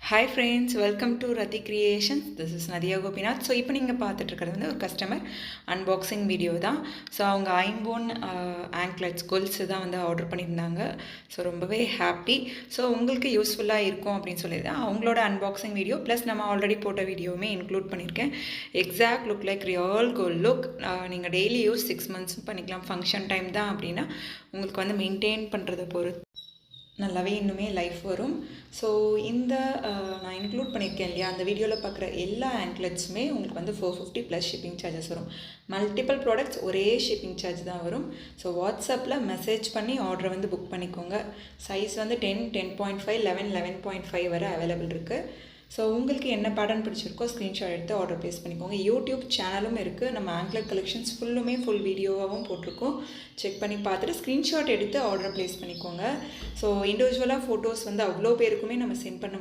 Hi friends, welcome to Rathi creations. This is Nadhiya Gopinath. So இப்போ நீங்கள் பார்த்துட்ருக்கிறது வந்து ஒரு கஸ்டமர் அன்பாக்சிங் வீடியோ தான். ஸோ அவங்க ஐம்போன் ஆங்க்லெட்ஸ் கொல்ஸு தான் வந்து ஆர்டர் பண்ணியிருந்தாங்க. ஸோ ரொம்பவே ஹாப்பி. ஸோ உங்களுக்கு யூஸ்ஃபுல்லாக இருக்கும் அப்படின்னு சொல்லி தான் அவங்களோட அன்பாக்சிங் வீடியோ ப்ளஸ் நம்ம ஆல்ரெடி போட்ட வீடியோவுமே இன்க்ளூட் பண்ணியிருக்கேன். Exact look like real gold look. நீங்கள் டெய்லி யூஸ் 6 months பண்ணிக்கலாம். ஃபங்க்ஷன் டைம் தான் அப்படின்னா உங்களுக்கு வந்து மெயின்டைன் பண்ணுறதை பொறுத்து நல்லாவே இன்னுமே லைஃப் வரும். ஸோ இந்த நான் இன்க்ளூட் பண்ணியிருக்கேன் இல்லையா, அந்த வீடியோவில் பார்க்குற எல்லா ஆங்க்லெட்ஸுமே உங்களுக்கு வந்து 450 ப்ளஸ் ஷிப்பிங் சார்ஜஸ் வரும். மல்டிபிள் ப்ராடக்ட்ஸ் ஒரே ஷிப்பிங் சார்ஜ் தான் வரும். ஸோ வாட்ஸ்அப்பில் மெசேஜ் பண்ணி ஆர்டரை வந்து புக் பண்ணிக்கோங்க. சைஸ் வந்து 10, 10.5, 11, 11.5 வரை அவைலபிள் இருக்குது. ஸோ உங்களுக்கு என்ன பேட்டர்ன் பிடிச்சிருக்கோ ஸ்க்ரீன்ஷாட் எடுத்து ஆர்டர் ப்ளேஸ் பண்ணிக்கோங்க. யூடியூப் சேனலும் இருக்குது. நம்ம ஆங்க்லெட் கலெக்ஷன்ஸ் ஃபுல் வீடியோவாகவும் போட்டிருக்கோம். செக் பண்ணி பார்த்துட்டு ஸ்க்ரீன்ஷாட் எடுத்து ஆர்டர் ப்ளேஸ் பண்ணிக்கோங்க. ஸோ இண்டிவிஜுவலாக ஃபோட்டோஸ் வந்து அவ்வளோ பேருக்குமே நம்ம சென்ட் பண்ண